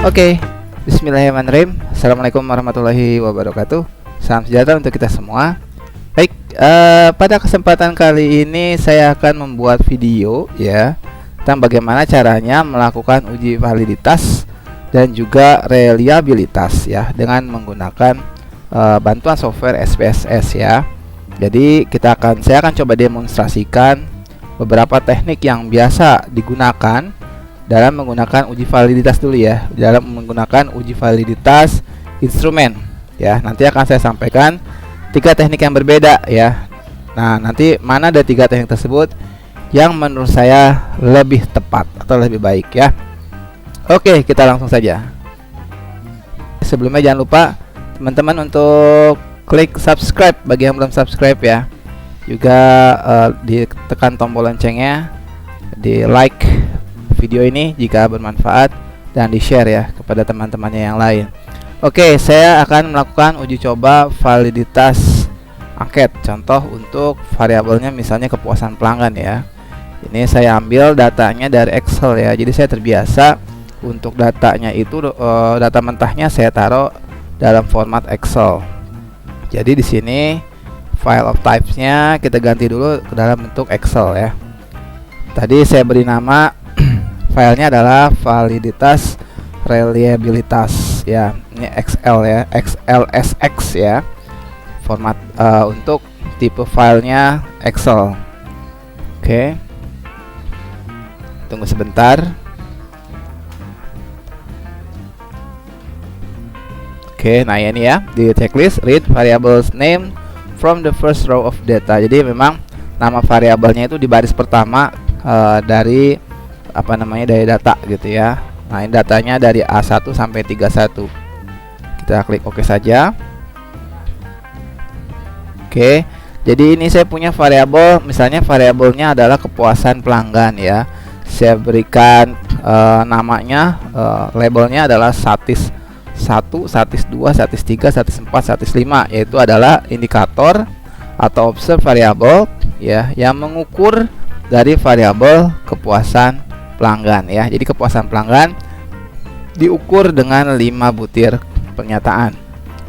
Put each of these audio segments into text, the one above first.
Oke, Bismillahirrahmanirrahim. Assalamualaikum warahmatullahi wabarakatuh. Salam sejahtera untuk kita semua. Baik, pada kesempatan kali ini saya akan membuat video ya tentang bagaimana caranya melakukan uji validitas dan juga reliabilitas ya dengan menggunakan bantuan software SPSS ya. Jadi saya akan coba demonstrasikan beberapa teknik yang biasa digunakan dalam menggunakan uji validitas dulu ya, dalam menggunakan uji validitas instrumen ya. Nanti akan saya sampaikan 3 teknik yang berbeda ya. Nah, nanti mana dari 3 teknik tersebut yang menurut saya lebih tepat atau lebih baik ya. Oke, kita langsung saja. Sebelumnya jangan lupa teman-teman untuk klik subscribe bagi yang belum subscribe ya. Juga ditekan tombol loncengnya, di like video ini jika bermanfaat, dan di share ya kepada teman-temannya yang lain. Oke, saya akan melakukan uji coba validitas angket. Contoh untuk variabelnya misalnya kepuasan pelanggan ya. Ini saya ambil datanya dari Excel ya. Jadi saya terbiasa untuk datanya itu data mentahnya saya taruh dalam format Excel. Jadi di sini file of types-nya kita ganti dulu ke dalam bentuk Excel ya. Tadi saya beri nama filenya adalah validitas reliabilitas ya. Ini XL ya, XLSX ya. Format untuk tipe filenya Excel. Oke. Tunggu sebentar. Oke, nah ini ya di checklist read variables name from the first row of data. Jadi memang nama variabelnya itu di baris pertama dari dari data gitu ya. Nah, ini datanya dari A1 sampai 31. Kita klik OK saja. Oke. Jadi ini saya punya variabel, misalnya variabelnya adalah kepuasan pelanggan ya. Saya berikan namanya labelnya adalah statis 1, statis 2, statis 3, statis 4, statis 5, yaitu adalah indikator atau observe variabel ya yang mengukur dari variabel kepuasan pelanggan ya. Jadi kepuasan pelanggan diukur dengan 5 butir pernyataan.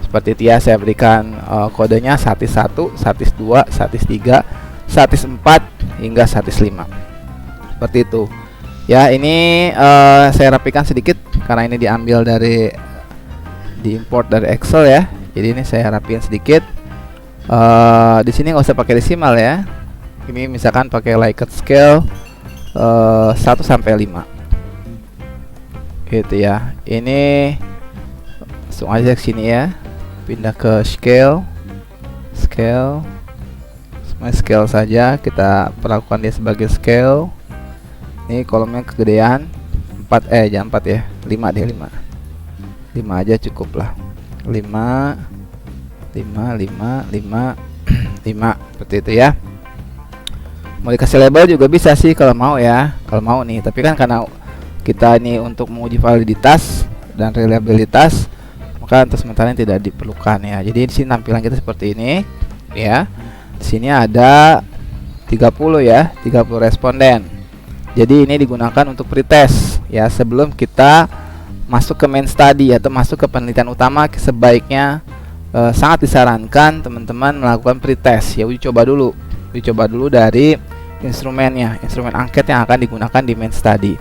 Seperti itu ya, saya berikan kodenya statis 1, statis 2, statis 3, statis 4 hingga statis 5. Seperti itu. Ya, ini saya rapikan sedikit karena ini diimport dari Excel ya. Jadi ini saya rapikan sedikit. Di sini nggak usah pakai desimal ya. Ini misalkan pakai Likert scale 1 sampai 5 gitu ya. Ini langsung aja ke sini ya, pindah ke scale, semua scale saja, kita perlakukan dia sebagai scale. Ini kolomnya kegedean 4, jangan 4 ya, 5 deh, 5 aja cukup lah. 5 seperti itu ya. Mau dikasih label juga bisa sih kalau mau ya, kalau mau nih. Tapi kan karena kita ini untuk menguji validitas dan reliabilitas, maka untuk sementara tidak diperlukan ya. Jadi di sini tampilan kita seperti ini ya. Di sini ada 30 ya, 30 responden. Jadi ini digunakan untuk pretest ya. Sebelum kita masuk ke main study atau masuk ke penelitian utama, sebaiknya sangat disarankan teman-teman melakukan pretest ya, uji coba dulu dari instrumen angket yang akan digunakan di main study.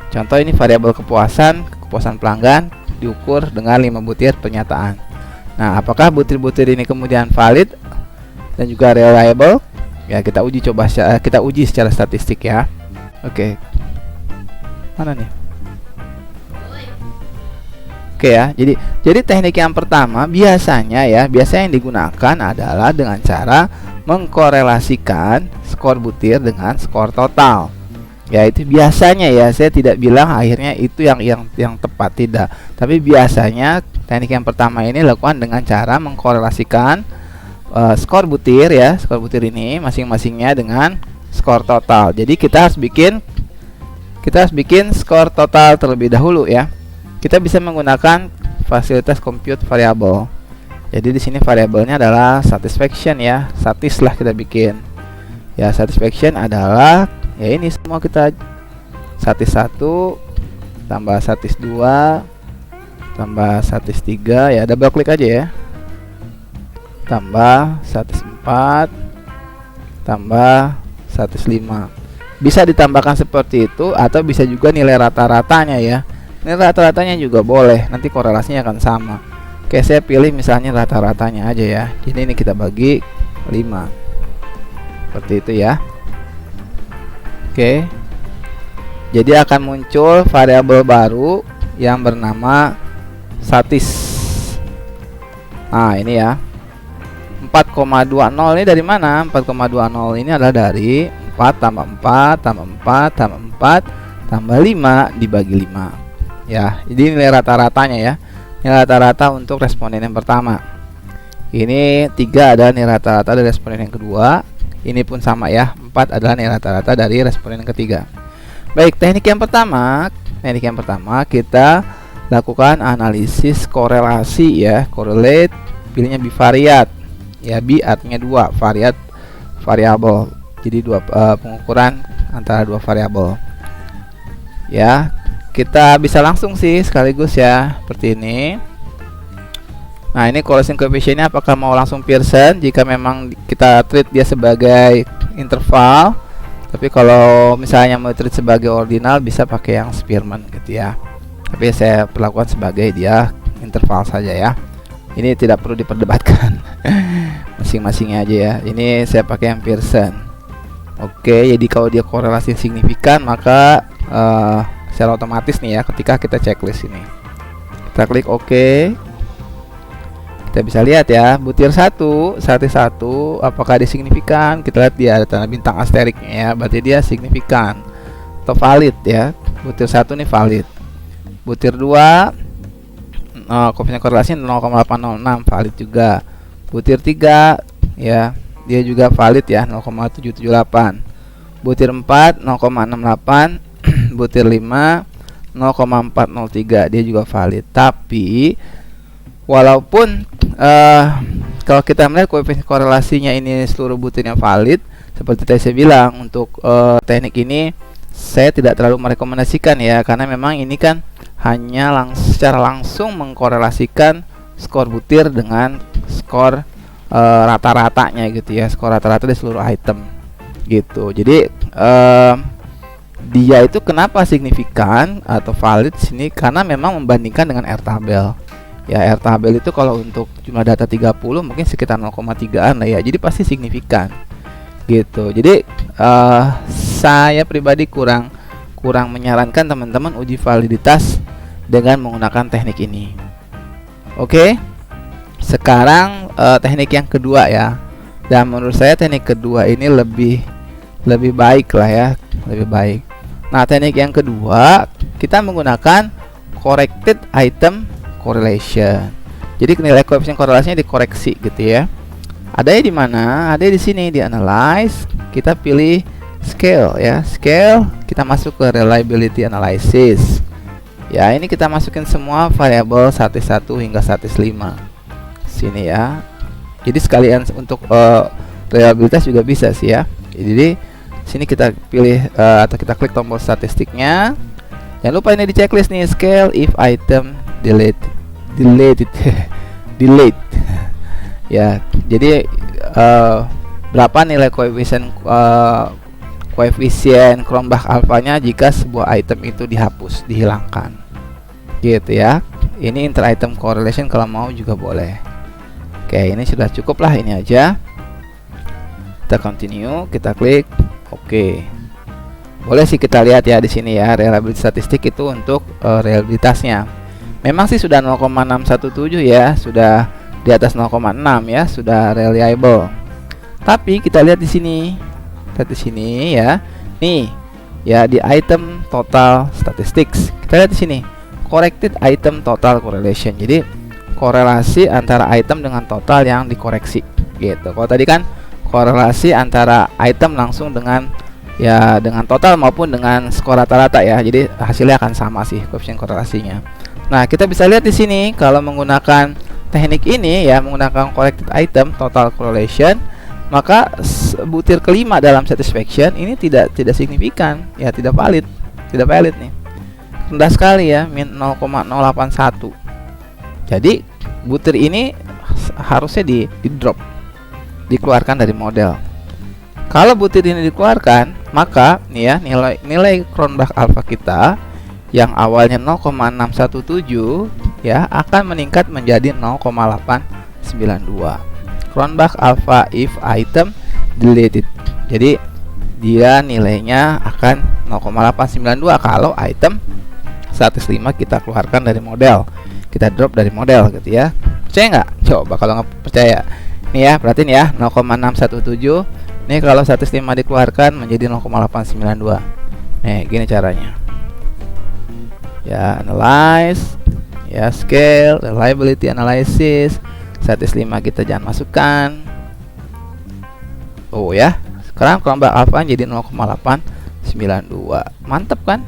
Contoh ini variabel kepuasan pelanggan diukur dengan 5 butir pernyataan. Nah, apakah butir-butir ini kemudian valid dan juga reliable? Ya, kita uji secara statistik ya. Oke. Mana nih? Oke ya. Jadi teknik yang pertama biasanya yang digunakan adalah dengan cara mengkorelasikan skor butir dengan skor total. Ya, itu biasanya ya, saya tidak bilang akhirnya itu yang tepat, tidak. Tapi biasanya teknik yang pertama ini dilakukan dengan cara mengkorelasikan skor butir ini masing-masingnya dengan skor total. Jadi kita harus bikin skor total terlebih dahulu ya. Kita bisa menggunakan fasilitas compute variable. Jadi di sini variabelnya adalah satisfaction ya, statis lah kita bikin. Ya, satisfaction adalah ya ini semua kita statis 1 tambah statis 2 tambah statis 3 ya, double klik aja ya, tambah statis 4 tambah statis 5. Bisa ditambahkan seperti itu atau bisa juga nilai rata-ratanya ya. Nilai rata-ratanya juga boleh, nanti korelasinya akan sama. Oke, saya pilih misalnya rata-ratanya aja ya. Ini kita bagi 5 seperti itu ya. Oke, jadi akan muncul variabel baru yang bernama statis. Nah, ini ya, 4,20 ini dari mana? 4,20 ini adalah dari 4 tambah 4 tambah 4 tambah 4 tambah 5 dibagi 5 ya. Jadi nilai rata-ratanya ya, nilai rata-rata untuk responden yang pertama. Ini 3 adalah nilai rata-rata dari responden yang kedua. Ini pun sama ya, 4 adalah nilai rata-rata dari responden yang ketiga. Baik, teknik yang pertama kita lakukan analisis korelasi ya, correlate, pilihnya bivariat ya, bi artinya 2, variabel, jadi pengukuran antara 2 variabel ya. Kita bisa langsung sih sekaligus ya, seperti ini. Nah, ini correlation coefficient-nya apakah mau langsung Pearson jika memang kita treat dia sebagai interval. Tapi kalau misalnya mau treat sebagai ordinal bisa pakai yang Spearman gitu ya. Tapi saya perlakukan sebagai dia interval saja ya. Ini tidak perlu diperdebatkan. Masing-masingnya aja ya. Ini saya pakai yang Pearson. Oke, jadi kalau dia korelasi signifikan maka secara otomatis nih ya, ketika kita checklist ini kita klik OK, kita bisa lihat ya, butir 1 apakah dia signifikan. Kita lihat dia ada tanda bintang asteriknya ya, berarti dia signifikan atau valid ya. Butir 1 nih valid. Butir 2 koefisien korelasi 0,806 valid juga. Butir 3 ya, dia juga valid ya, 0,778. Butir 4 0,68. Butir 5 0,403, dia juga valid. Tapi walaupun kalau kita melihat koefisien korelasinya ini seluruh butirnya valid, seperti tadi saya bilang, untuk teknik ini saya tidak terlalu merekomendasikan ya, karena memang ini kan hanya secara langsung mengkorelasikan skor butir dengan skor rata-ratanya gitu ya, skor rata-rata di seluruh item gitu. Jadi dia itu kenapa signifikan atau valid di sini, karena memang membandingkan dengan R tabel. Ya, R tabel itu kalau untuk jumlah data 30 mungkin sekitar 0,3an lah ya. Jadi pasti signifikan. Gitu. Jadi saya pribadi kurang menyarankan teman-teman uji validitas dengan menggunakan teknik ini. Oke. Sekarang teknik yang kedua ya. Dan menurut saya teknik kedua ini lebih baik lah ya, lebih baik. Nah, teknik yang kedua kita menggunakan corrected item correlation. Jadi nilai koefisien korelasinya dikoreksi gitu ya. Adanya di mana? Ada di sini, di analyze. Kita pilih scale ya. Scale, kita masuk ke reliability analysis. Ya, ini kita masukin semua variabel statis 1 hingga statis 5. Sini ya. Jadi sekalian untuk reliabilitas juga bisa sih ya. Jadi sini kita pilih atau kita klik tombol statistiknya. Jangan lupa ini di checklist nih, scale if item delete ya. Jadi berapa nilai koefisien Cronbach alfanya jika sebuah item itu dihapus, dihilangkan gitu ya. Ini inter item correlation, kalau mau juga boleh. Oke, ini sudah cukup lah, ini aja. Kita continue, kita klik Oke. Boleh sih kita lihat ya di sini ya, reliability statistik itu untuk reliabilitasnya. Memang sih sudah 0,617 ya, sudah di atas 0,6 ya, sudah reliable. Tapi kita lihat di sini. Lihat di sini ya. Nih, ya di item total statistics. Kita lihat di sini. Corrected item total correlation. Jadi korelasi antara item dengan total yang dikoreksi gitu. Kalau tadi kan korelasi antara item langsung dengan ya dengan total maupun dengan skor rata-rata ya. Jadi hasilnya akan sama sih koefisien korelasinya. Nah, kita bisa lihat di sini kalau menggunakan teknik ini ya, menggunakan corrected item total correlation, maka butir kelima dalam satisfaction ini tidak signifikan ya, tidak valid nih. Rendah sekali ya, min 0,081. Jadi butir ini harusnya di drop, dikeluarkan dari model. Kalau butir ini dikeluarkan, maka nih ya, nilai Cronbach alpha kita yang awalnya 0,617 ya akan meningkat menjadi 0,892. Cronbach alpha if item deleted. Jadi dia nilainya akan 0,892 kalau item 105 kita keluarkan dari model, kita drop dari model gitu ya. Percaya nggak? Coba kalau nggak percaya nih ya, perhatiin ya, 0,617 nih kalau 105 dikeluarkan menjadi 0,892. Nih gini caranya ya, analyze ya, scale, reliability analysis. 105 kita jangan masukkan. Oh ya, sekarang Cronbach alpha jadi 0,892. Mantep kan?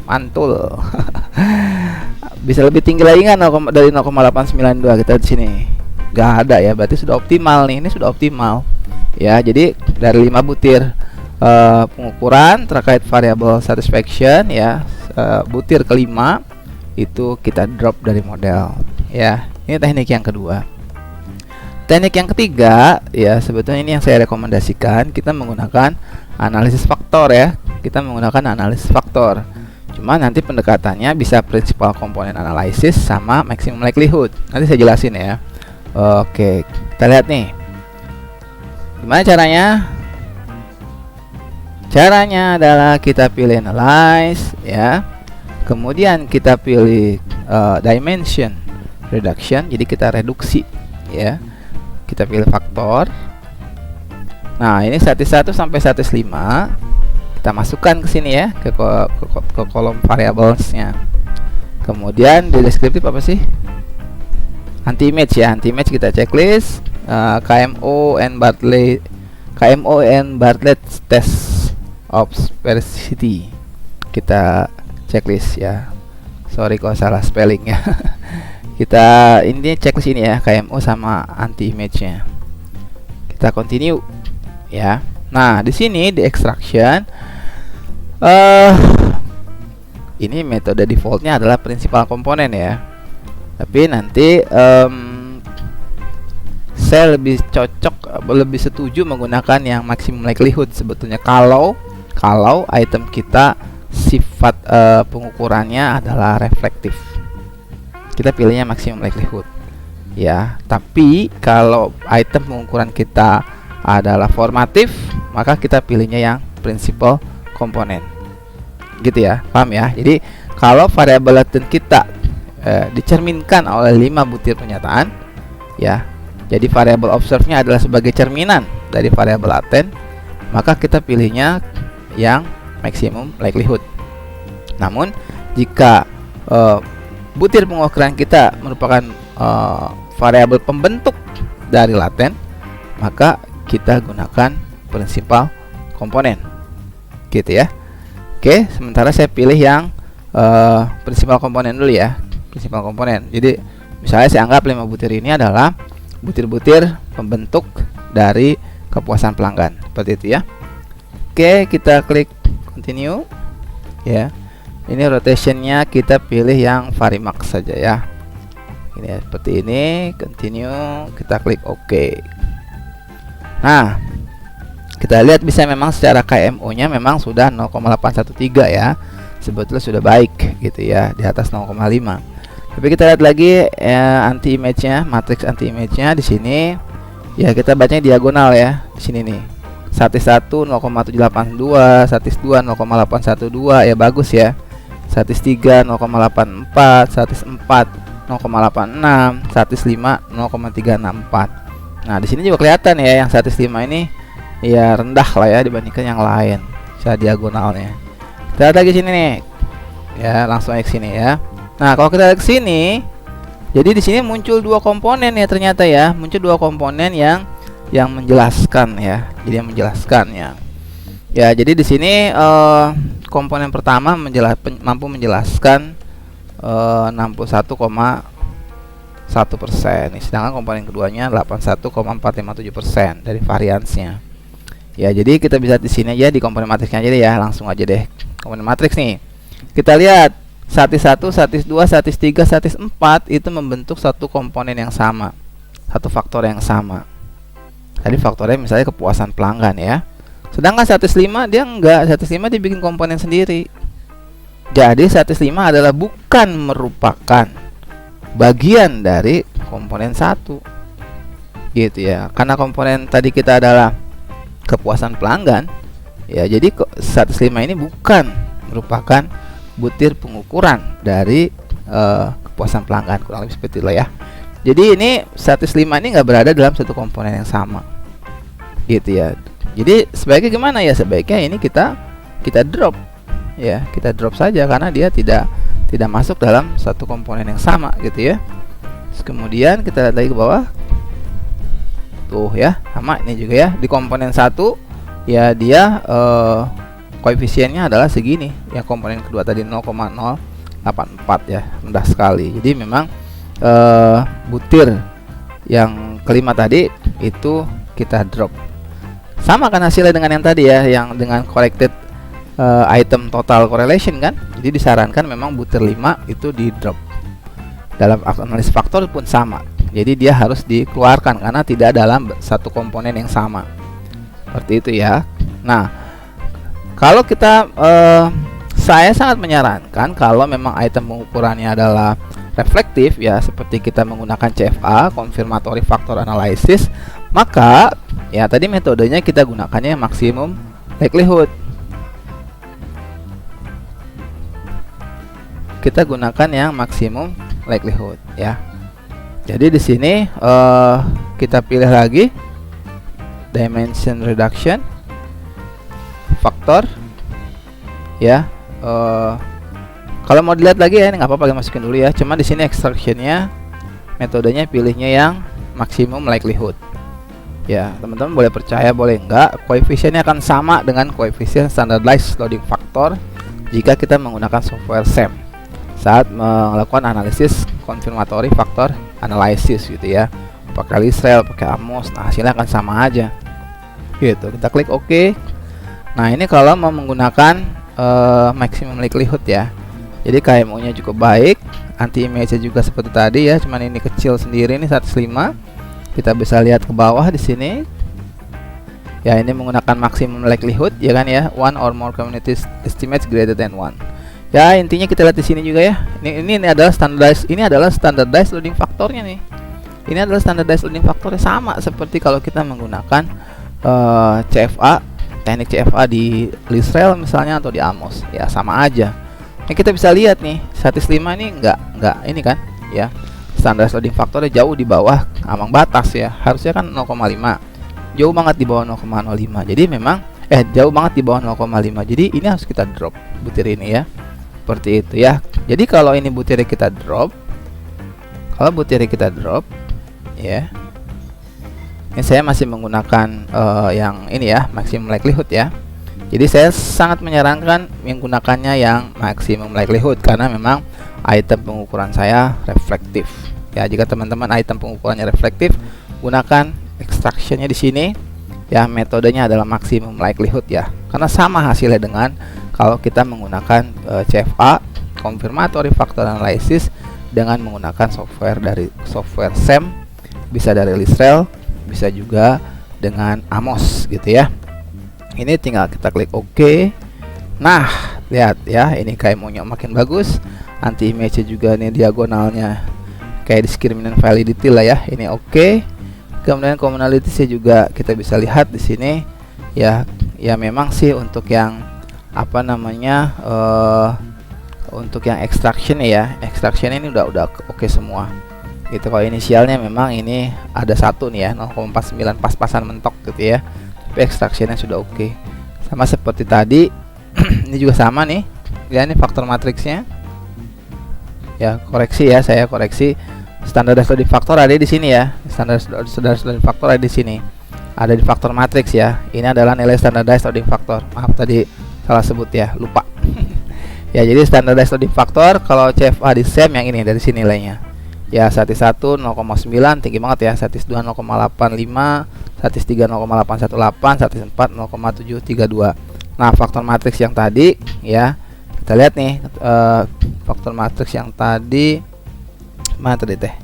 Mantul. Bisa lebih tinggi lagi nggak dari 0,892 kita di sini? Gak ada ya, berarti sudah optimal nih. Ini sudah optimal ya. Jadi dari 5 butir pengukuran terkait variable satisfaction ya, butir kelima itu kita drop dari model ya. Ini teknik yang kedua. Teknik yang ketiga ya, sebetulnya ini yang saya rekomendasikan, kita menggunakan analisis faktor ya. Kita menggunakan analisis faktor. Cuma nanti pendekatannya bisa principal component analysis sama maximum likelihood. Nanti saya jelasin ya. Oke, kita lihat nih. Gimana caranya? Caranya adalah kita pilih analyze ya. Kemudian kita pilih dimension reduction. Jadi kita reduksi ya. Kita pilih faktor. Nah, ini 101 sampai 105 kita masukkan ke sini ya, ke kolom variablesnya. Kemudian di deskriptif apa sih? Anti image ya, anti image kita checklist KMO and Bartlett test of sphericity. Kita checklist ya. Sorry kalau salah spelling ya. Kita ini checklist ini ya, KMO sama anti image-nya. Kita continue ya. Nah, di sini di extraction ini metode defaultnya adalah principal komponen ya. Tapi nanti saya lebih cocok, lebih setuju menggunakan yang maximum likelihood sebetulnya kalau item kita sifat pengukurannya adalah reflektif. Kita pilihnya maximum likelihood ya. Tapi kalau item pengukuran kita adalah formatif, maka kita pilihnya yang principal komponen. Gitu ya, paham ya? Jadi kalau variabel laten kita dicerminkan oleh 5 butir pernyataan ya, jadi variabel observe-nya adalah sebagai cerminan dari variabel laten, maka kita pilihnya yang maximum likelihood. Namun jika butir pengukuran kita merupakan variabel pembentuk dari laten, maka kita gunakan principal komponen gitu ya. Oke, sementara saya pilih yang principal komponen dulu ya, principal komponen. Jadi misalnya saya anggap 5 butir ini adalah butir-butir pembentuk dari kepuasan pelanggan, seperti itu ya. Oke, kita klik continue ya. Ini rotationnya kita pilih yang Varimax saja ya. Ini ya, seperti ini, continue, kita klik OK. Nah, kita lihat bisa memang secara KMO-nya memang sudah 0,813 ya. Sebetulnya sudah baik gitu ya, di atas 0,5. Tapi kita lihat lagi anti image-nya, matriks anti image-nya di sini. Ya, kita bacanya diagonal ya. Di sini nih. Statis 1 0,782, statis 2 0,812 ya, bagus ya. Statis 3 0,84, statis 4 0,86, statis 5 0,364. Nah, di sini juga kelihatan ya yang statis 5 ini ya rendah lah ya dibandingkan yang lain secara diagonalnya. Kita lihat lagi sini nih. Ya, langsung ke sini ya. Nah, kalau kita lihat ke sini, jadi di sini muncul 2 komponen ya ternyata ya. Muncul 2 komponen yang menjelaskan ya. Jadi yang menjelaskannya. Ya, jadi di sini komponen pertama mampu menjelaskan 61,1%. Sedangkan komponen keduanya 81,457% dari variansnya. Ya, jadi kita bisa di sini aja di komponen matriksnya aja deh ya, langsung aja deh. Komponen matriks nih. Kita lihat satis 1, satis 2, satis 3, satis 4 itu membentuk satu komponen yang sama, satu faktor yang sama. Tadi faktornya misalnya kepuasan pelanggan ya. Sedangkan satis 5 dia enggak, satis 5 dia bikin komponen sendiri. Jadi satis 5 adalah bukan merupakan bagian dari komponen 1. Gitu ya. Karena komponen tadi kita adalah kepuasan pelanggan, ya jadi satis 5 ini bukan merupakan butir pengukuran dari kepuasan pelanggan, kurang lebih seperti itu ya. Jadi ini satis 5 ini nggak berada dalam satu komponen yang sama, gitu ya. Jadi sebaiknya gimana ya? Sebaiknya ini kita drop, ya kita drop saja karena dia tidak masuk dalam satu komponen yang sama, gitu ya. Terus kemudian kita lihat lagi ke bawah, tuh ya sama ini juga ya, di komponen 1 ya dia koefisiennya adalah segini ya, komponen kedua tadi 0,084 ya, rendah sekali. Jadi memang butir yang kelima tadi itu kita drop. Sama kan hasilnya dengan yang tadi ya, yang dengan corrected item total correlation kan. Jadi disarankan memang butir 5 itu di drop. Dalam analis faktor pun sama. Jadi dia harus dikeluarkan karena tidak dalam satu komponen yang sama. Seperti itu ya. Nah, kalau kita saya sangat menyarankan kalau memang item pengukurannya adalah reflektif ya, seperti kita menggunakan CFA, confirmatory factor analysis, maka ya tadi metodenya kita gunakannya maksimum likelihood. Kita gunakan yang maksimum likelihood ya. Jadi di sini kita pilih lagi dimension reduction faktor ya. Kalau mau dilihat lagi ya ini nggak apa-apa, masukin dulu ya. Cuman di sini extractionnya metodenya pilihnya yang maksimum likelihood ya. Teman-teman boleh percaya boleh enggak, koefisiennya akan sama dengan koefisien standardized loading factor jika kita menggunakan software SEM saat melakukan analisis confirmatory factor analysis gitu ya, pakai Lisrel, pakai Amos. Nah hasilnya akan sama aja gitu. Kita klik OK. Nah ini kalau mau menggunakan maximum likelihood ya. Jadi KMU nya cukup baik, anti image juga seperti tadi ya, cuman ini kecil sendiri nih 105. Kita bisa lihat ke bawah di sini. Ya ini menggunakan maximum likelihood ya kan ya, one or more community estimates greater than one. Ya intinya kita lihat di sini juga ya. Ini adalah standardized loading faktornya nih. Ini adalah standardized loading faktornya sama seperti kalau kita menggunakan CFA, teknik CFA di Lisrel misalnya atau di Amos ya, sama aja. Yang kita bisa lihat nih satis 5 ini enggak ini kan ya, standar loading faktornya jauh di bawah ambang batas ya, harusnya kan 0,5, jauh banget di bawah 0,05. jadi memang jauh banget di bawah 0,5, jadi ini harus kita drop butir ini ya, seperti itu ya. Jadi kalau ini butirnya kita drop, ya, ini saya masih menggunakan yang ini ya, maximum likelihood ya. Jadi saya sangat menyarankan menggunakannya yang maximum likelihood karena memang item pengukuran saya reflektif. Ya, jika teman-teman item pengukurannya reflektif, gunakan extractionnya di sini. Ya, metodenya adalah maximum likelihood ya. Karena sama hasilnya dengan kalau kita menggunakan CFA, confirmatory factor analysis, dengan menggunakan software SEM, bisa dari Lisrel, bisa juga dengan Amos gitu ya. Ini tinggal kita klik OK. Nah lihat ya, ini KMU nya makin bagus, anti image juga nih diagonalnya kayak discriminant validity lah ya, ini OK. Kemudian commonalities juga kita bisa lihat di sini ya. Ya memang sih untuk yang apa namanya untuk yang extraction ya, extraction ini udah oke semua gitu. Kalau inisialnya memang ini ada satu nih ya, 0,49 pas-pasan mentok gitu ya, tapi extractionnya sudah oke. Sama seperti tadi ini juga sama nih ya, ini faktor matriksnya ya, koreksi ya, saya koreksi standardized loading factor ada di sini ya, standardized loading factor ada di sini, ada di faktor matriks ya. Ini adalah nilai standardized loading factor, maaf tadi salah sebut ya, lupa. Ya jadi standardized loading factor kalau CFA di SEM yang ini dari sini nilainya ya, satis 1 0,9 tinggi banget ya, satis 2 0,85, satis 3 0,818, satis 4 0,732. Nah faktor matriks yang tadi ya Kita lihat nih faktor matriks yang tadi mana tadi teh.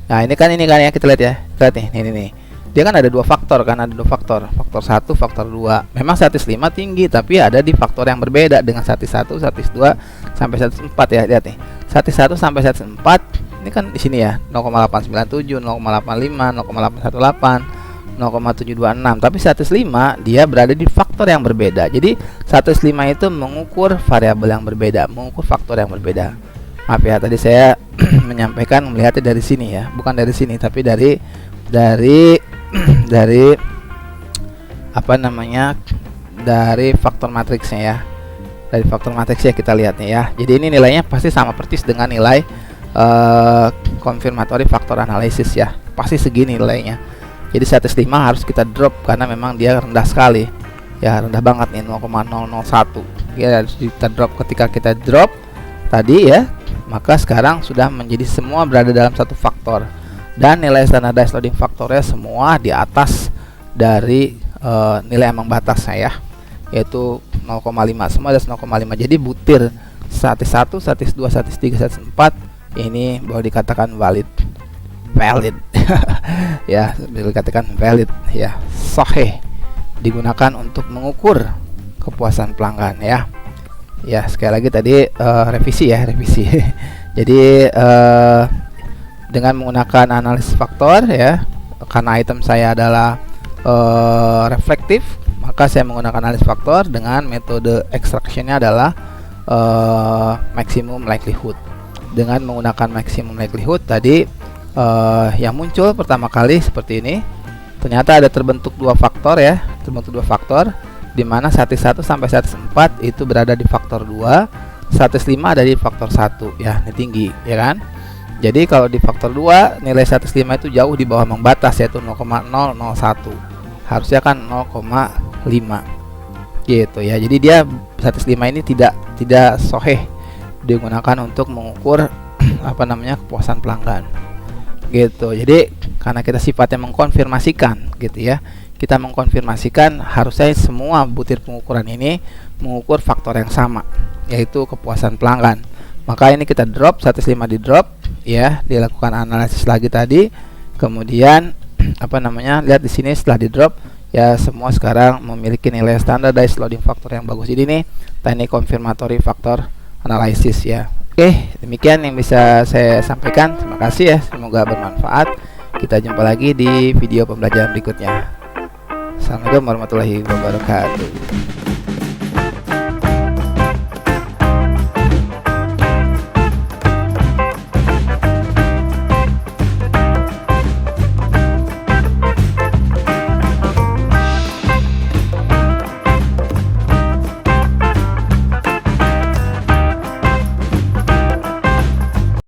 Nah ini kan ya, kita lihat ya. Kita lihat nih, ini. Dia kan ada dua faktor kan, ada dua faktor. Faktor 1, faktor 2. Memang statis 5 tinggi, tapi ada di faktor yang berbeda dengan statis 1, statis 2 sampai statis 4 ya. Lihat nih. Statis 1 sampai statis 4 ini kan di sini ya, 0,897, 0,85, 0,818, 0,726. Tapi statis 5 dia berada di faktor yang berbeda. Jadi statis 5 itu mengukur variabel yang berbeda, mengukur faktor yang berbeda. Maaf ya, tadi saya menyampaikan melihatnya dari sini ya, bukan dari sini tapi dari apa namanya, dari faktor matriksnya ya. Dari faktor matriksnya kita lihat nih ya. Jadi ini nilainya pasti sama persis dengan nilai confirmatory factor analysis ya. Pasti segini nilainya. Jadi statis 5 harus kita drop karena memang dia rendah sekali. Ya, rendah banget nih, 0,001. Ya, harus kita drop. Ketika kita drop tadi ya, maka sekarang sudah menjadi semua berada dalam satu faktor. Dan nilai standardized loading faktornya semua di atas dari nilai ambang batasnya ya, yaitu 0,5. Semua ada 0,5. Jadi butir statis 1, statis 2, statis 3, statis 4 ini boleh dikatakan valid ya, boleh dikatakan valid ya, sahih, digunakan untuk mengukur kepuasan pelanggan ya. Ya, sekali lagi tadi revisi jadi dengan menggunakan analisis faktor ya, karena item saya adalah reflektif, maka saya menggunakan analisis faktor dengan metode extractionnya adalah maximum likelihood. Dengan menggunakan maximum likelihood tadi yang muncul pertama kali seperti ini, ternyata ada terbentuk dua faktor ya, di mana statis 1 sampai statis 4 itu berada di faktor 2, statis 5 ada di faktor 1 ya, ini tinggi ya kan. Jadi kalau di faktor 2 nilai statis 5 itu jauh di bawah ambang batas, yaitu 0,001. Harusnya kan 0,5 gitu ya. Jadi dia statis 5 ini tidak sahih digunakan untuk mengukur apa namanya, kepuasan pelanggan gitu. Jadi karena kita sifatnya mengkonfirmasikan gitu ya, kita mengkonfirmasikan harusnya semua butir pengukuran ini mengukur faktor yang sama, yaitu kepuasan pelanggan. Maka ini kita drop, statis 5 di drop ya, dilakukan analisis lagi tadi, kemudian apa namanya, lihat di sini setelah di drop ya, semua sekarang memiliki nilai standardized loading factor yang bagus. Jadi ini teknik confirmatory factor analysis ya. Oke, demikian yang bisa saya sampaikan. Terima kasih ya, semoga bermanfaat. Kita jumpa lagi di video pembelajaran berikutnya. Assalamualaikum warahmatullahi wabarakatuh.